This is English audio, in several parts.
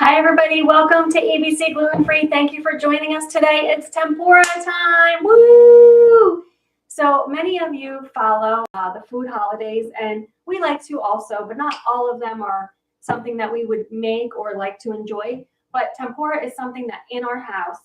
Hi everybody, welcome to ABC Gluten Free. Thank you for joining us today. It's tempura time, woo! So many of you follow the food holidays, and we like to also, but not all of them are something that we would make or like to enjoy. But tempura is something that in our house,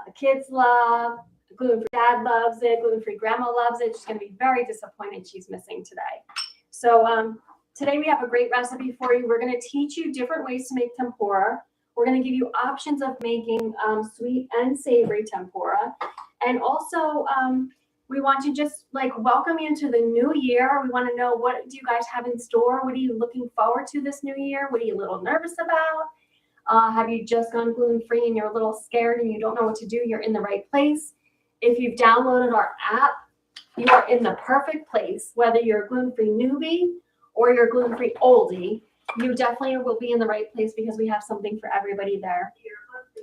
the kids love, gluten-free dad loves it, gluten-free grandma loves it. She's gonna be very disappointed she's missing today. So today we have a great recipe for you. We're going to teach you different ways to make tempura. We're going to give you options of making sweet and savory tempura. And also we want to just welcome you to the new year. We want to know, what do you guys have in store? What are you looking forward to this new year? What are you a little nervous about? Have you just gone gluten-free and you're a little scared and you don't know what to do? You're in the right place. If you've downloaded our app, you are in the perfect place. Whether you're a gluten-free newbie or you're a gluten-free oldie, you definitely will be in the right place because we have something for everybody there.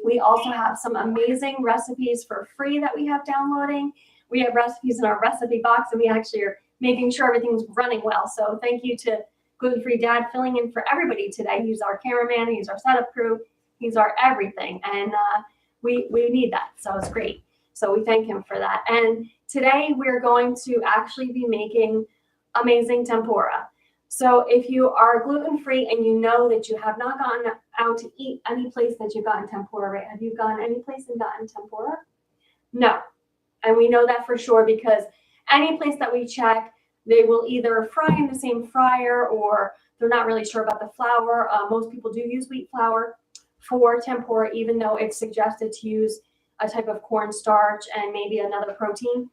We also have some amazing recipes for free that we have downloading. We have recipes in our recipe box, and we actually are making sure everything's running well. So thank you to Gluten-Free Dad filling in for everybody today. He's our cameraman, he's our setup crew, he's our everything, and we need that, so it's great. So we thank him for that. And today we're going to actually be making amazing tempura. So if you are gluten-free and you know that you have not gone out to eat any place that you've gotten tempura, right? Have you gone any place and gotten tempura? No. And we know that for sure because any place that we check, they will either fry in the same fryer or they're not really sure about the flour. Most people do use wheat flour for tempura, even though it's suggested to use a type of cornstarch and maybe another protein.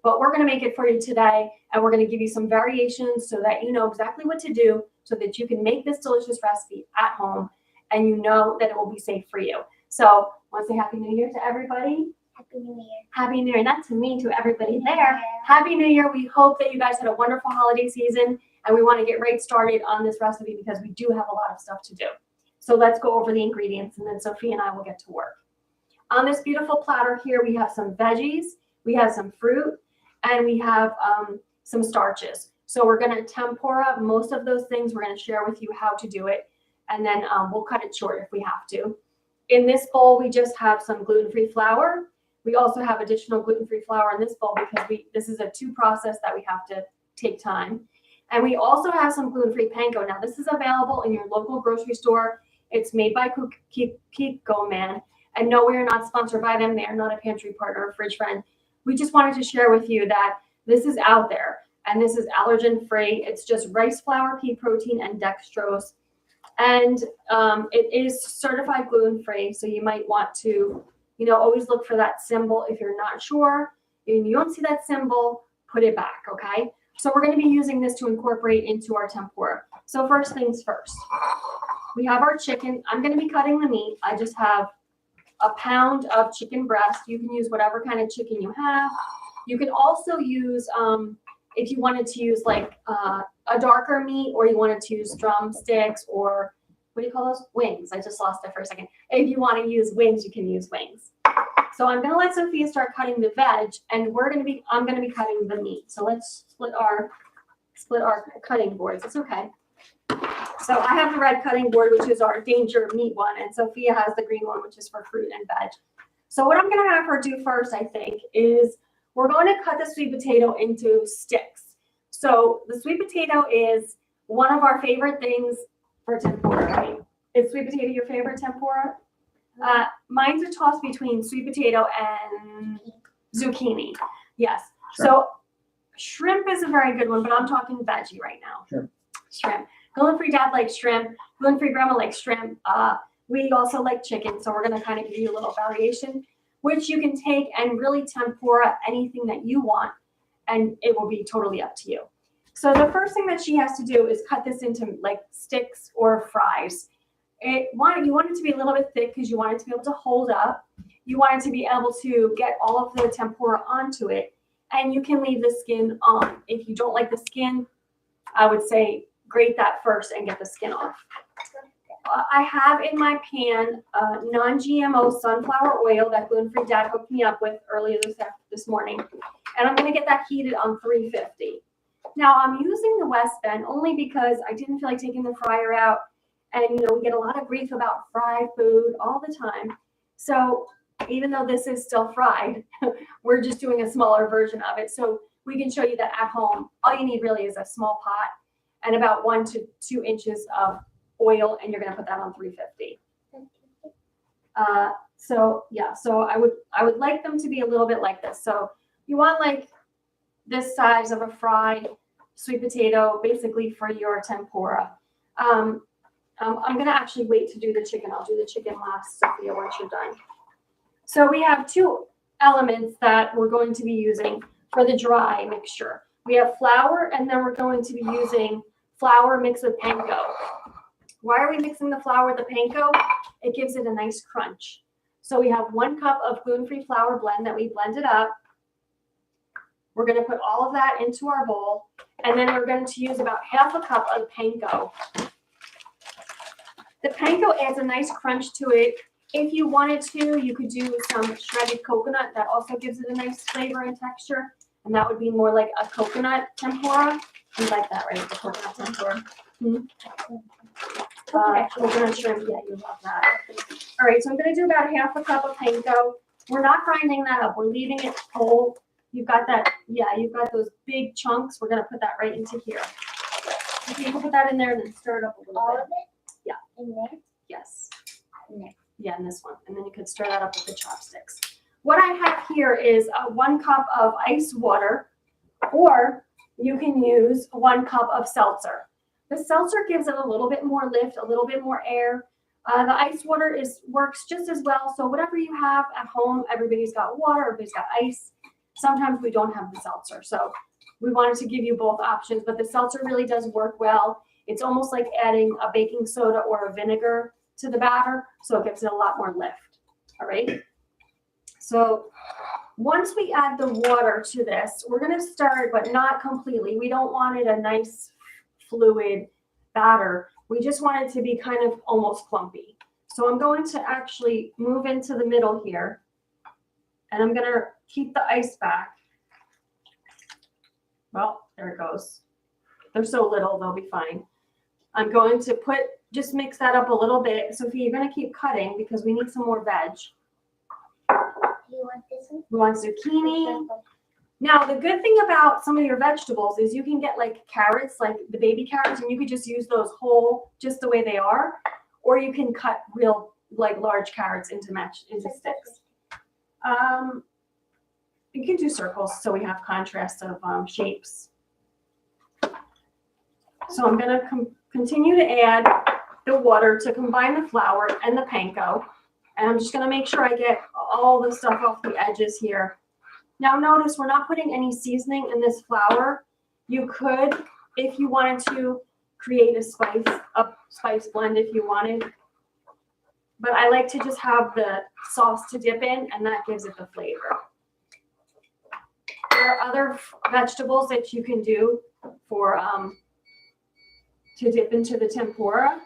But we're going to make it for you today, and we're going to give you some variations so that you know exactly what to do so that you can make this delicious recipe at home and you know that it will be safe for you. So I want to say Happy New Year to everybody. Happy New Year. Happy New Year, not to me, to everybody there. Happy New Year. We hope that you guys had a wonderful holiday season, and we want to get right started on this recipe because we do have a lot of stuff to do. So let's go over the ingredients, and then Sophie and I will get to work. On this beautiful platter here, we have some veggies, we have some fruit, and we have some starches. So we're going to tempura most of those things. We're going to share with you how to do it, and then we'll cut it short if we have to. In this bowl, we just have some gluten-free flour. We also have additional gluten-free flour in this bowl because this is a two process that we have to take time. And we also have some gluten-free panko. Now, this is available in your local grocery store. It's made by Kiko Man. And no, we are not sponsored by them. They are not a pantry partner or fridge friend. We just wanted to share with you that this is out there and this is allergen free. It's just rice flour, pea protein, and dextrose. And it is certified gluten free. So you might want to, always look for that symbol. If you're not sure and you don't see that symbol, put it back, okay? So we're going to be using this to incorporate into our tempura. So first things first, we have our chicken. I'm going to be cutting the meat. I just have a pound of chicken breast. You can use whatever kind of chicken you have. You can also use, if you wanted to use a darker meat, or you wanted to use drumsticks, or what do you call those? Wings. I just lost it for a second. If you want to use wings, you can use wings. So I'm going to let Sophia start cutting the veg, and I'm going to be cutting the meat. So let's split our cutting boards. It's okay. So I have the red cutting board, which is our danger meat one, and Sophia has the green one, which is for fruit and veg. So what I'm going to have her do first, I think, is we're going to cut the sweet potato into sticks. So the sweet potato is one of our favorite things for tempura, right? Is sweet potato your favorite tempura? Mine's a toss between sweet potato and zucchini. Yes. Sure. So shrimp is a very good one, but I'm talking veggie right now. Sure. Shrimp. Gluten-free dad likes shrimp. Gluten-free grandma likes shrimp. We also like chicken, so we're going to kind of give you a little variation, which you can take and really tempura anything that you want, and it will be totally up to you. So the first thing that she has to do is cut this into sticks or fries. You want it to be a little bit thick because you want it to be able to hold up. You want it to be able to get all of the tempura onto it, and you can leave the skin on. If you don't like the skin, I would say grate that first and get the skin off. I have in my pan non-GMO sunflower oil that gluten-free dad hooked me up with earlier this morning, and I'm going to get that heated on 350. Now I'm using the West Bend only because I didn't feel like taking the fryer out, And, we get a lot of grief about fried food all the time. So even though this is still fried, we're just doing a smaller version of it. So we can show you that at home, all you need really is a small pot and about 1 to 2 inches of oil, and you're going to put that on 350. So I would like them to be a little bit like this. So you want like this size of a fried sweet potato, basically for your tempura. I'm going to actually wait to do the chicken. I'll do the chicken last, Sophia, once you're done. So we have 2 elements that we're going to be using for the dry mixture. We have flour, and then we're going to be using flour mixed with panko. Why are we mixing the flour with the panko? It gives it a nice crunch. So we have 1 cup of gluten-free flour blend that we blended up. We're going to put all of that into our bowl, and then we're going to use about half a cup of panko. The panko adds a nice crunch to it. If you wanted to, you could do some shredded coconut. That also gives it a nice flavor and texture, and that would be more like a coconut tempura. You like that, right? The coconut tempura. Coconut shrimp, yeah, you love that. All right, so I'm going to do about half a cup of panko. We're not grinding that up. We're leaving it whole. You've got that, you've got those big chunks. We're going to put that right into here. Okay, you can put that in there and then stir it up a little bit. All of it? Yeah. In there? Yes. In there. Yeah, in this one. And then you could stir that up with the chopsticks. What I have here is 1 cup of ice water, or you can use 1 cup of seltzer. The seltzer gives it a little bit more lift, a little bit more air. The ice water works just as well. So whatever you have at home, everybody's got water, everybody's got ice. Sometimes we don't have the seltzer. So we wanted to give you both options, but the seltzer really does work well. It's almost like adding a baking soda or a vinegar to the batter, so it gives it a lot more lift. All right. So once we add the water to this, we're going to stir it, but not completely. We don't want it a nice fluid batter. We just want it to be kind of almost clumpy. So I'm going to actually move into the middle here, and I'm going to keep the ice back. Well, there it goes. They're so little, they'll be fine. I'm going to just mix that up a little bit. Sophia, you're going to keep cutting because we need some more veg. Do you want this one? We want zucchini. Now, the good thing about some of your vegetables is you can get like carrots, like the baby carrots, and you could just use those whole, just the way they are, or you can cut real, like large carrots into sticks. You can do circles so we have contrast of shapes. So I'm going to continue to add the water to combine the flour and the panko. And I'm just going to make sure I get all the stuff off the edges here. Now notice we're not putting any seasoning in this flour. You could, if you wanted to, create a spice blend if you wanted. But I like to just have the sauce to dip in, and that gives it the flavor. There are other vegetables that you can do for to dip into the tempura.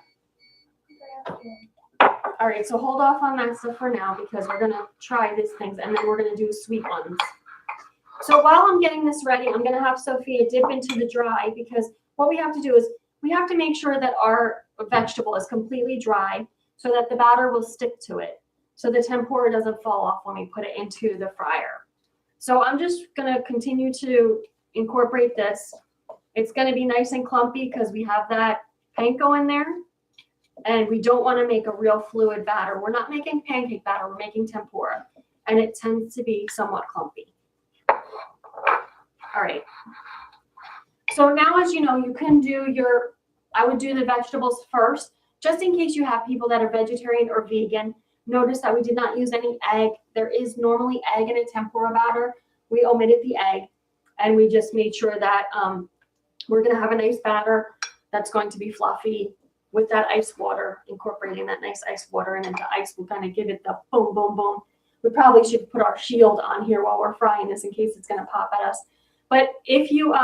All right, so hold off on that stuff for now because we're going to try these things, and then we're going to do sweet ones. So while I'm getting this ready, I'm going to have Sophia dip into the dry, because what we have to do is we have to make sure that our vegetable is completely dry so that the batter will stick to it, so the tempura doesn't fall off when we put it into the fryer. So I'm just going to continue to incorporate this. It's going to be nice and clumpy because we have that panko in there, and we don't want to make a real fluid batter. We're not making pancake batter, we're making tempura, and it tends to be somewhat clumpy. All right. So now, as you know, you can do I would do the vegetables first, just in case you have people that are vegetarian or vegan. Notice that we did not use any egg. There is normally egg in a tempura batter. We omitted the egg, and we just made sure that we're going to have a nice batter that's going to be fluffy with that ice water, incorporating that nice ice water, and then the ice will kind of give it the boom, boom, boom. We probably should put our shield on here while we're frying this in case it's going to pop at us. But if you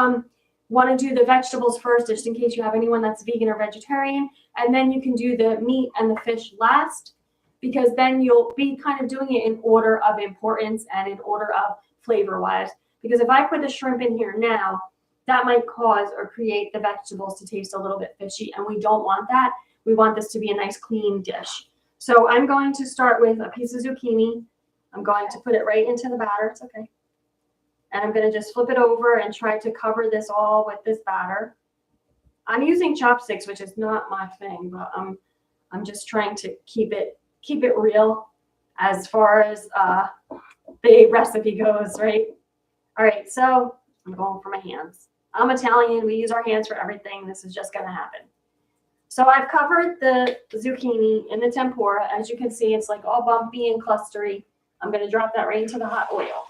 want to do the vegetables first, just in case you have anyone that's vegan or vegetarian, and then you can do the meat and the fish last, because then you'll be kind of doing it in order of importance and in order of flavor-wise. Because if I put the shrimp in here now, that might cause or create the vegetables to taste a little bit fishy, and we don't want that. We want this to be a nice clean dish. So I'm going to start with a piece of zucchini. I'm going to put it right into the batter. It's okay. And I'm going to just flip it over and try to cover this all with this batter. I'm using chopsticks, which is not my thing, but I'm just trying to keep it real as far as the recipe goes, right? All right, so I'm going for my hands. I'm Italian. We use our hands for everything. This is just going to happen. So I've covered the zucchini in the tempura. As you can see, it's like all bumpy and clustery. I'm going to drop that right into the hot oil.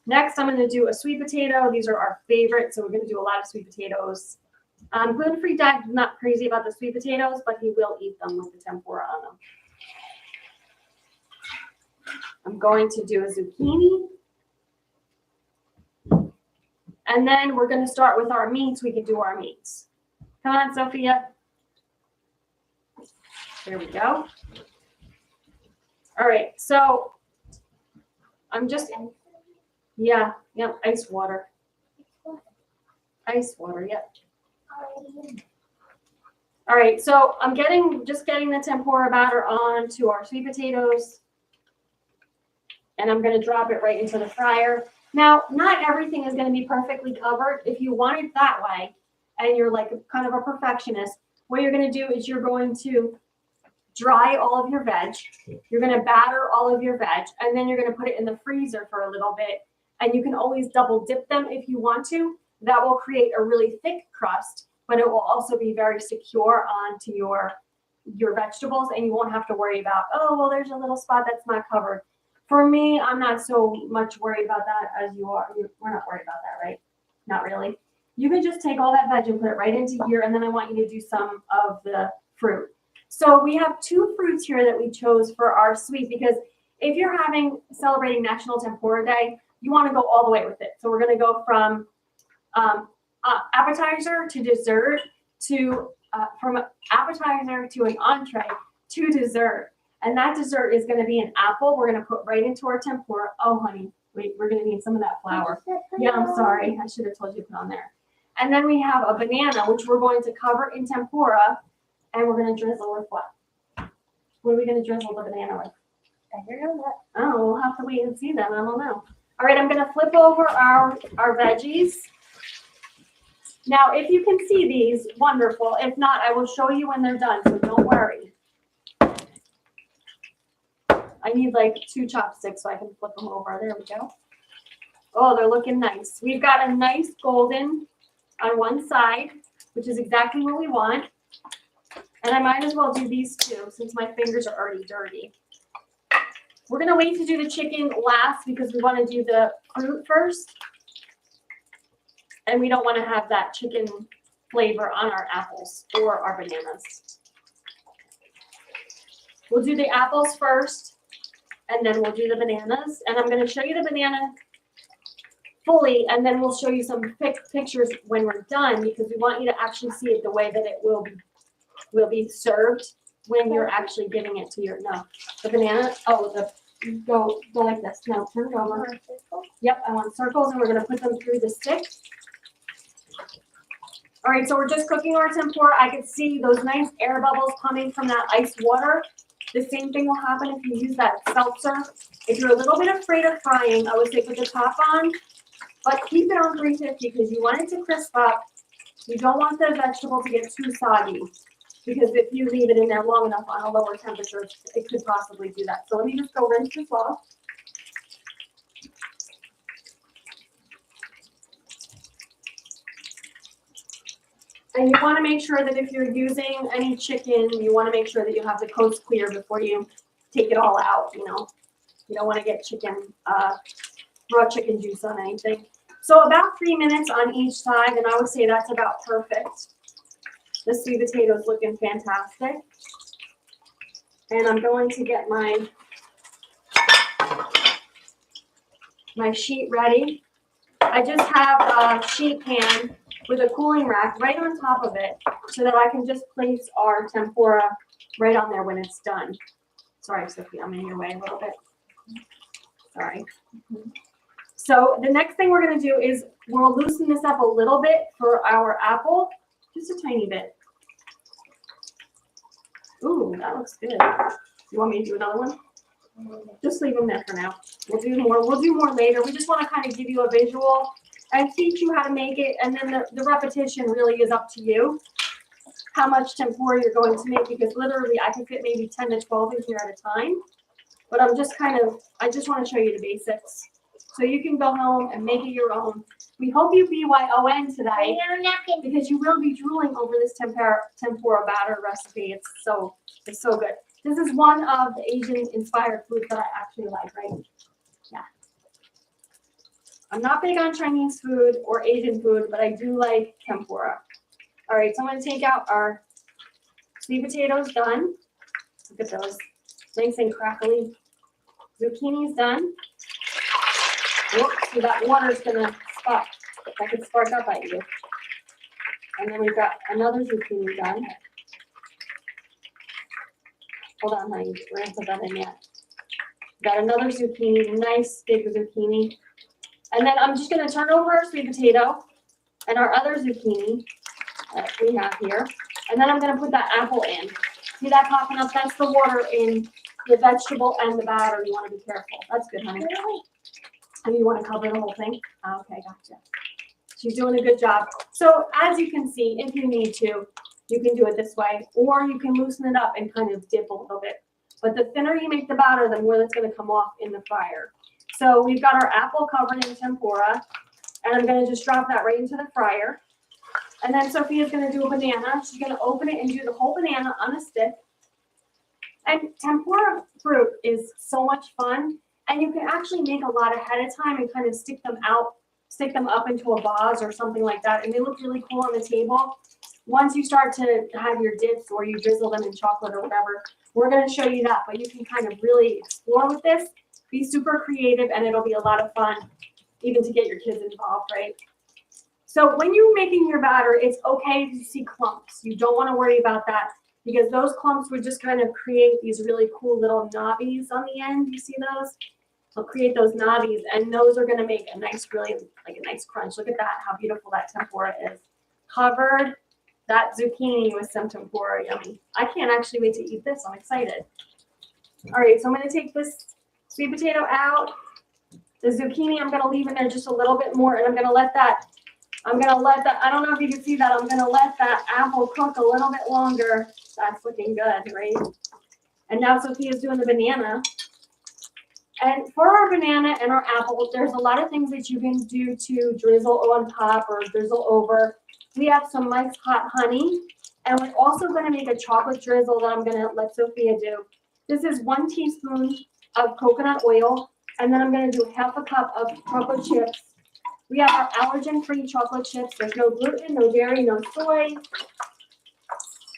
Next, I'm going to do a sweet potato. These are our favorites, so we're going to do a lot of sweet potatoes. Gluten-free Dad is not crazy about the sweet potatoes, but he will eat them with the tempura on them. I'm going to do a zucchini. And then we're going to start with our meats. We can do our meats. Come on, Sophia. There we go. All right, so I'm just, yeah, ice water. Ice water, yep. All right, so I'm just getting the tempura batter onto our sweet potatoes. And I'm going to drop it right into the fryer. Now, not everything is going to be perfectly covered. If you want it that way, and you're like kind of a perfectionist, what you're going to do is you're going to dry all of your veg. You're going to batter all of your veg, and then you're going to put it in the freezer for a little bit. And you can always double dip them if you want to. That will create a really thick crust, but it will also be very secure onto your vegetables, and you won't have to worry about, oh, well, there's a little spot that's not covered. For me, I'm not so much worried about that as you are. We're not worried about that, right? Not really. You can just take all that veg and put it right into here, and then I want you to do some of the fruit. So we have two fruits here that we chose for our sweet, because if you're celebrating National Tempura Day, you want to go all the way with it. So we're going to go from appetizer to dessert to from appetizer to an entree to dessert. And that dessert is going to be an apple. We're going to put right into our tempura. Oh, honey, wait, we're going to need some of that flour. Yeah, I'm sorry. I should have told you to put on there. And then we have a banana, which we're going to cover in tempura. And we're going to drizzle with what? What are we going to drizzle the banana with? I don't know what. Oh, we'll have to wait and see then. I don't know. All right, I'm going to flip over our veggies. Now, if you can see these, wonderful. If not, I will show you when they're done, so don't worry. I need like 2 chopsticks so I can flip them over. There we go. Oh, they're looking nice. We've got a nice golden on one side, which is exactly what we want. And I might as well do these two since my fingers are already dirty. We're going to wait to do the chicken last because we want to do the fruit first. And we don't want to have that chicken flavor on our apples or our bananas. We'll do the apples first, and then we'll do the bananas. And I'm going to show you the banana fully, and then we'll show you some pictures when we're done, because we want you to actually see it the way that it will be served when you're actually giving it to the banana. Oh, go like this. No, turn it over. Yep, I want circles, and we're going to put them through the stick. All right, so we're just cooking our tempura. I could see those nice air bubbles coming from that ice water. The same thing will happen if you use that seltzer. If you're a little bit afraid of frying, I would say put the top on, but keep it on 350 because you want it to crisp up. You don't want the vegetable to get too soggy, because if you leave it in there long enough on a lower temperature, it could possibly do that. So let me just go rinse this off. And you want to make sure that if you're using any chicken, you want to make sure that you have the coast clear before you take it all out, you know. You don't want to get raw chicken juice on anything. So about 3 minutes on each side, and I would say that's about perfect. The sweet potatoes looking fantastic. And I'm going to get my sheet ready. I just have a sheet pan with a cooling rack right on top of it so that I can just place our tempura right on there when it's done. Sorry, Sophie, I'm in your way a little bit. Sorry. So the next thing we're gonna do is we'll loosen this up a little bit for our apple, just a tiny bit. Ooh, that looks good. You want me to do another one? Just leave them there for now. We'll do more. We'll do more later. We just want to kind of give you a visual and teach you how to make it. And then the repetition really is up to you. How much tempura you're going to make, because literally I can fit maybe 10 to 12 in here at a time. But I just want to show you the basics. So you can go home and make it your own. We hope you BYON today because you will be drooling over this tempura batter recipe. It's so good. This is one of the Asian-inspired foods that I actually like, right? Yeah. I'm not big on Chinese food or Asian food, but I do like tempura. All right, so I'm going to take out our sweet potatoes done. Look at those. Nice and crackly. Zucchini's done. Whoops, so that water's going to spark. That could spark up at you. And then we've got another zucchini done. Hold on, honey. We're going to put that in yet. Got another zucchini, nice big zucchini. And then I'm just going to turn over our sweet potato and our other zucchini that we have here. And then I'm going to put that apple in. See that popping up? That's the water in the vegetable and the batter. You want to be careful. That's good, honey. And you want to cover the whole thing? Okay, gotcha. She's doing a good job. So as you can see, if you need to, you can do it this way, or you can loosen it up and kind of dip a little bit. But the thinner you make the batter, the more that's going to come off in the fryer. So we've got our apple covered in tempura, and I'm going to just drop that right into the fryer. And then Sophia's going to do a banana. She's going to open it and do the whole banana on a stick. And tempura fruit is so much fun, and you can actually make a lot ahead of time and kind of stick them up into a vase or something like that, and they look really cool on the table. Once you start to have your dips or you drizzle them in chocolate or whatever, we're going to show you that. But you can kind of really explore with this, be super creative, and it'll be a lot of fun, even to get your kids involved, right? So when you're making your batter, it's okay if you see clumps. You don't want to worry about that because those clumps would just kind of create these really cool little knobbies on the end. You see those? They'll create those knobbies, and those are going to make a nice, really like a nice crunch. Look at that, how beautiful that tempura is. Covered that zucchini with some tempura, yummy. I can't actually wait to eat this. I'm excited. All right, so I'm going to take this sweet potato out. The zucchini, I'm going to leave in there just a little bit more, and I'm going to let that, I don't know if you can see that, I'm going to let that apple cook a little bit longer. That's looking good, right? And now Sophia's doing the banana. And for our banana and our apple, there's a lot of things that you can do to drizzle on top or drizzle over. We have some nice hot honey, and we're also going to make a chocolate drizzle that I'm going to let Sophia do. This is 1 teaspoon of coconut oil, and then I'm going to do half a cup of chocolate chips. We have our allergen-free chocolate chips. There's no gluten, no dairy, no soy.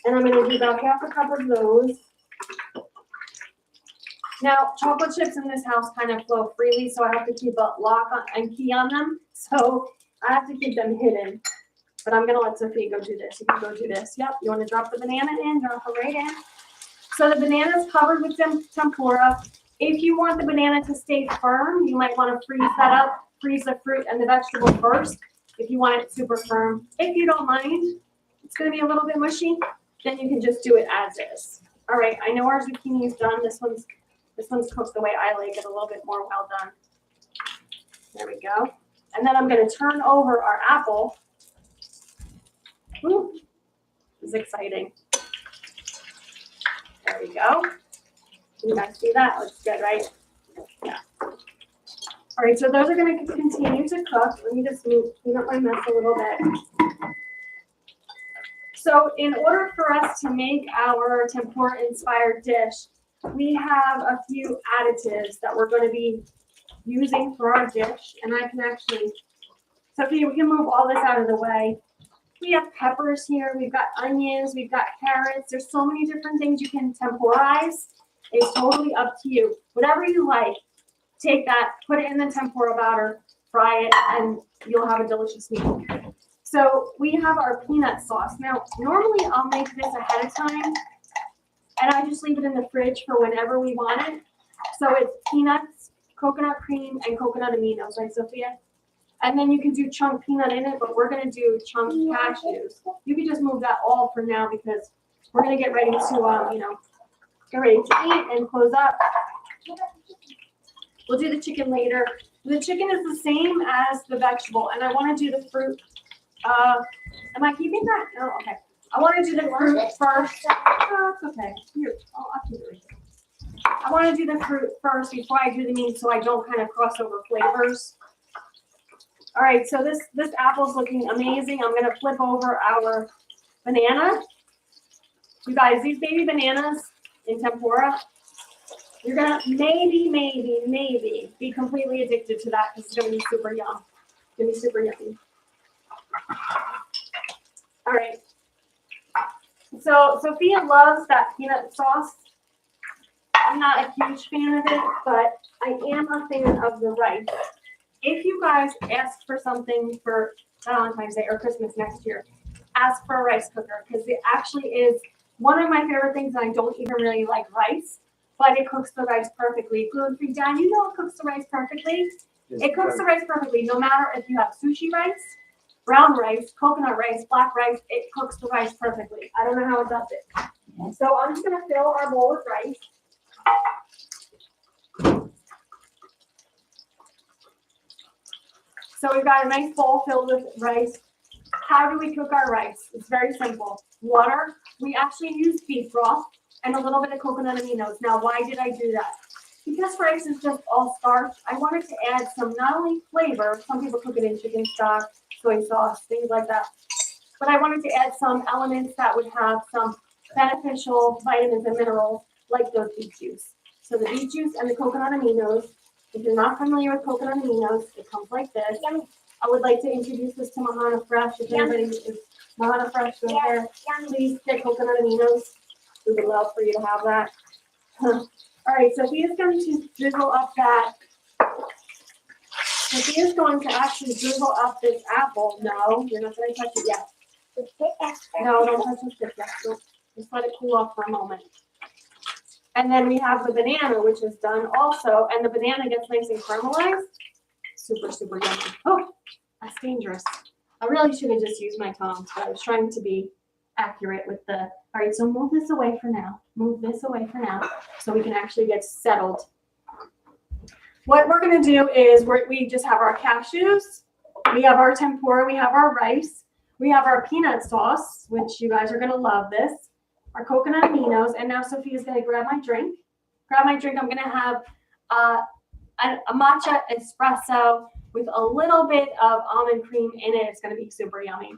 And I'm going to do about half a cup of those. Now, chocolate chips in this house kind of flow freely, so I have to keep a lock on and key on them. So I have to keep them hidden. But I'm going to let Sophia go do this. You can go do this. Yep, you want to drop the banana in, drop it right in. So the banana is covered with tempura. If you want the banana to stay firm, you might want to freeze that up, freeze the fruit and the vegetable first if you want it super firm. If you don't mind, it's going to be a little bit mushy, then you can just do it as is. All right, I know our zucchini is done. This one's cooked the way I like it, a little bit more well done. There we go. And then I'm going to turn over our apple. Ooh, this is exciting. There we go. Can you guys see that? Looks good, right? Yeah. All right, so those are going to continue to cook. Let me just clean up my mess a little bit. So in order for us to make our tempura-inspired dish, we have a few additives that we're going to be using for our dish. And I can actually, Sophia, we can move all this out of the way. We have peppers here. We've got onions. We've got carrots. There's so many different things you can temporize. It's totally up to you. Whatever you like, take that, put it in the tempura batter, fry it, and you'll have a delicious meal. So we have our peanut sauce. Now, normally I'll make this ahead of time, and I just leave it in the fridge for whenever we want it. So it's peanuts, coconut cream and coconut aminos, right, Sophia? And then you can do chunk peanut in it, but we're gonna do chunk cashews. You can just move that all for now because we're gonna get ready to, get ready to eat and close up. We'll do the chicken later. The chicken is the same as the vegetable, and I want to do the fruit. Am I keeping that? No, okay. I want to do the fruit first. Oh, it's okay. Here, I'll keep it right here. I want to do the fruit first before I do the meat, so I don't kind of cross over flavors. All right, so this apple's looking amazing. I'm gonna flip over our banana. You guys, these baby bananas in tempura, you're gonna maybe be completely addicted to that because it's gonna be super yum. It's gonna be super yummy. All right. So Sophia loves that peanut sauce. I'm not a huge fan of it, but I am a fan of the rice. If you guys ask for something for Valentine's Day or Christmas next year, ask for a rice cooker because it actually is one of my favorite things, and I don't even really like rice, but it cooks the rice perfectly. Gluten-free, Dad, you know it cooks the rice perfectly? It cooks the rice perfectly, no matter if you have sushi rice, brown rice, coconut rice, black rice, it cooks the rice perfectly. I don't know how it does it. So I'm just gonna fill our bowl with rice. So we've got a nice bowl filled with rice. How do we cook our rice? It's very simple. Water. We actually use beef broth and a little bit of coconut aminos. Now, why did I do that? Because rice is just all starch, I wanted to add some not only flavor, some people cook it in chicken stock, soy sauce, things like that, but I wanted to add some elements that would have some beneficial vitamins and minerals like those beet juice. So the beet juice and the coconut aminos. If you're not familiar with coconut aminos, it comes like this. Yummy. I would like to introduce this to Mahana Fresh. If anybody is Mahana Fresh out there, please get coconut aminos. We would love for you to have that. All right, Sophia's going to drizzle up that. Sophia's going to actually drizzle up this apple. No, you're not going to touch it yet. No, don't touch the stick yet. Just let it cool off for a moment. And then we have the banana, which is done also, and the banana gets nice and caramelized. Super, super yummy. Oh, that's dangerous. I really should have just used my tongs, but I was trying to be accurate with the, all right, so move this away for now. Move this away for now so we can actually get settled. What we're going to do is we just have our cashews. We have our tempura. We have our rice. We have our peanut sauce, which you guys are going to love this. Our coconut aminos, and now Sophia's going to grab my drink. I'm going to have a matcha espresso with a little bit of almond cream in it. It's going to be super yummy.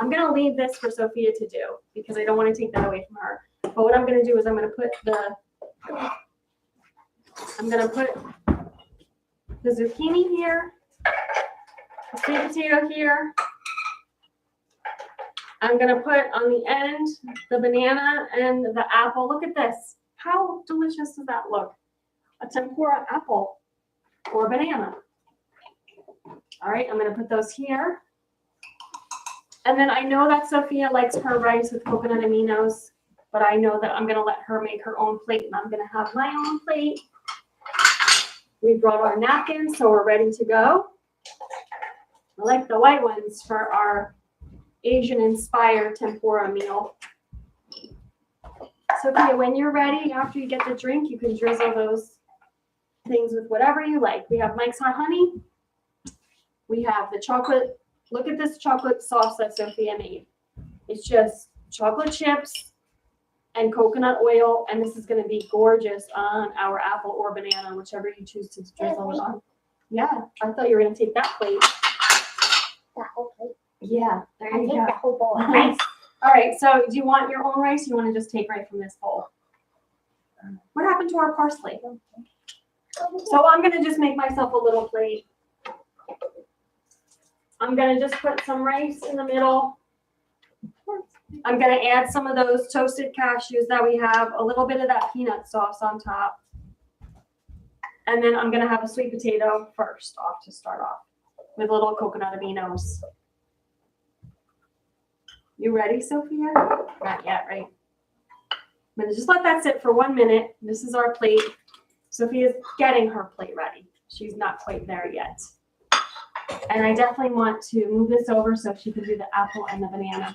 I'm going to leave this for Sophia to do because I don't want to take that away from her. But what I'm going to do is I'm going to put the zucchini here, the sweet potato here. I'm going to put on the end the banana and the apple. Look at this. How delicious does that look? A tempura apple or banana. All right, I'm going to put those here. And then I know that Sophia likes her rice with coconut aminos, but I know that I'm going to let her make her own plate, and I'm going to have my own plate. We brought our napkins, so we're ready to go. I like the white ones for our Asian-inspired tempura meal. Sophia, when you're ready, after you get the drink, you can drizzle those things with whatever you like. We have Mike's Hot Honey. We have the chocolate. Look at this chocolate sauce that Sophia made. It's just chocolate chips and coconut oil, and this is going to be gorgeous on our apple or banana, whichever you choose to drizzle it on. Yeah, I thought you were going to take that plate. That whole plate. Yeah, there you go. The whole bowl. Nice. All right, so do you want your own rice? Or you want to just take right from this bowl? What happened to our parsley? So I'm going to just make myself a little plate. I'm going to just put some rice in the middle. I'm going to add some of those toasted cashews that we have, a little bit of that peanut sauce on top. And then I'm going to have a sweet potato first off to start off with a little coconut aminos. You ready, Sophia? Not yet, right? I'm going to just let that sit for 1 minute. This is our plate. Sophia's getting her plate ready. she's not quite there yet. And I definitely want to move this over so she can do the apple and the banana.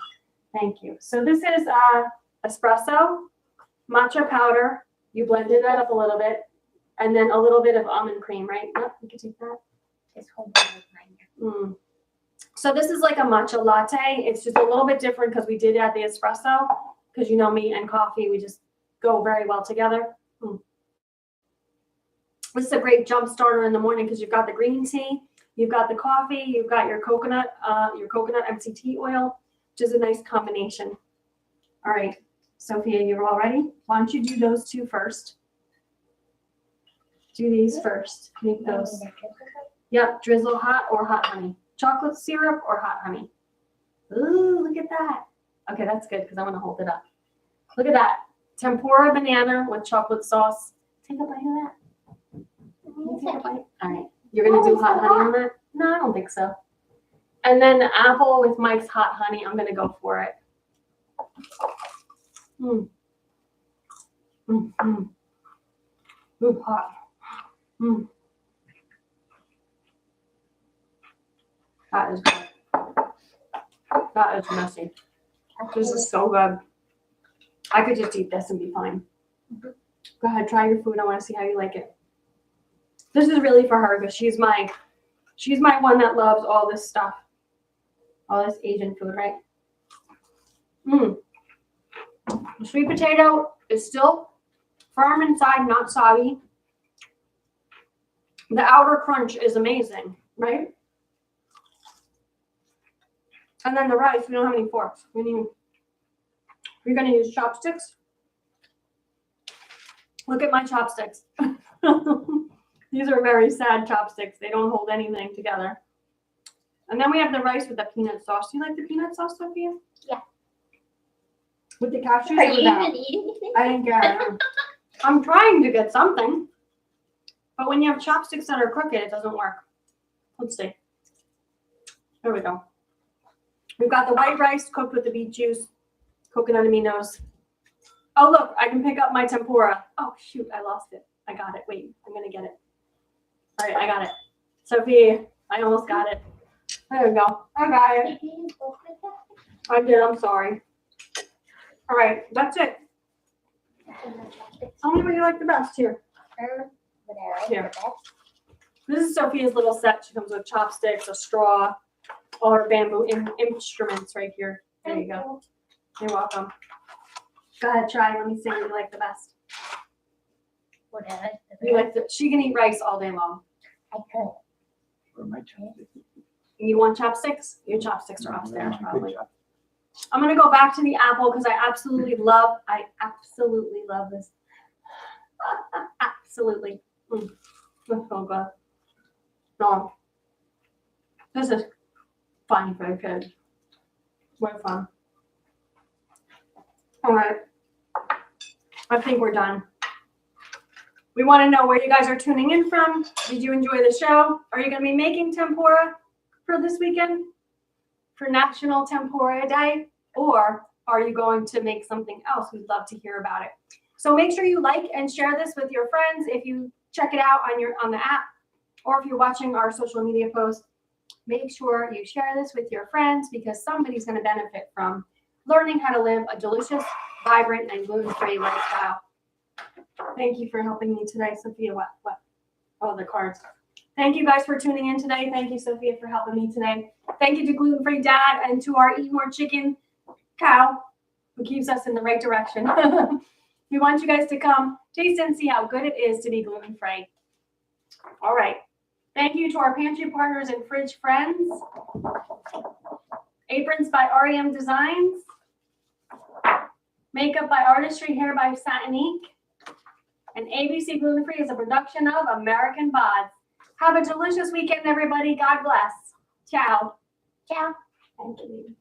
Thank you. So this is espresso, matcha powder. You blended that up a little bit. And then a little bit of almond cream, right? Yep, you can take that. This whole thing is mine. So this is like a matcha latte. It's just a little bit different because we did add the espresso. Because you know me and coffee, we just go very well together. This is a great jump starter in the morning because you've got the green tea, you've got the coffee, you've got your coconut MCT oil, which is a nice combination. All right, Sophia, you're all ready? Why don't you do those two first? Do these first. Make those. Yep, drizzle hot or hot honey. Chocolate syrup or hot honey. Ooh, look at that. Okay, that's good because I want to hold it up. Look at that. Tempura banana with chocolate sauce. Take a bite of that. Take a bite. All right. You're going to do hot honey on that? No, I don't think so. And then the apple with Mike's hot honey. I'm going to go for it. Ooh, hot. That is good. That is messy. This is so good. I could just eat this and be fine. Go ahead, try your food. I want to see how you like it. This is really for her because she's my one that loves all this stuff. All this Asian food, right? The sweet potato is still firm inside, not soggy. The outer crunch is amazing, right? And then the rice, we don't have any forks. We're going to use chopsticks. Look at my chopsticks. These are very sad chopsticks. They don't hold anything together. And then we have the rice with the peanut sauce. Do you like the peanut sauce, Sophia? Yeah. With the cashews? Are you even eating anything? I didn't get it. I'm trying to get something. But when you have chopsticks that are crooked, it doesn't work. Let's see. There we go. We've got the white rice cooked with the beet juice, coconut aminos. Oh, look, I can pick up my tempura. Oh, shoot, I lost it. I got it. Wait, I'm going to get it. All right, I got it. Sophie, I almost got it. There we go. I got it. I did. I'm sorry. All right, that's it. Tell me what you like the best here. Here. This is Sophia's little set. She comes with chopsticks, a straw, all her bamboo instruments right here. There you go. You're welcome. Go ahead, try. Let me see what you like the best. Whatever. You like she can eat rice all day long. I could. Where are my chopsticks? You want chopsticks? Your chopsticks are upstairs, Good probably. job. I'm gonna go back to the apple because I absolutely love this. Absolutely. That's so good. No. This is fun for a kid. What fun. All right. I think we're done. We want to know where you guys are tuning in from. Did you enjoy the show? Are you going to be making tempura for this weekend? For National Tempura Day? Or are you going to make something else? We'd love to hear about it. So make sure you like and share this with your friends. If you check it out on the app, or if you're watching our social media post, make sure you share this with your friends because somebody's going to benefit from learning how to live a delicious, vibrant, and gluten-free lifestyle. Thank you for helping me today, Sophia. What? Oh, the cards. Thank you guys for tuning in today. Thank you, Sophia, for helping me today. Thank you to Gluten-Free Dad and to our Eat More Chicken cow who keeps us in the right direction. We want you guys to come taste and see how good it is to be gluten-free. All right. Thank you to our pantry partners and fridge friends. Aprons by REM Designs. Makeup by Artistry, Hair by Satinique. And ABC Gluten Free is a production of American Bods. Have a delicious weekend, everybody. God bless. Ciao. Ciao. Thank you.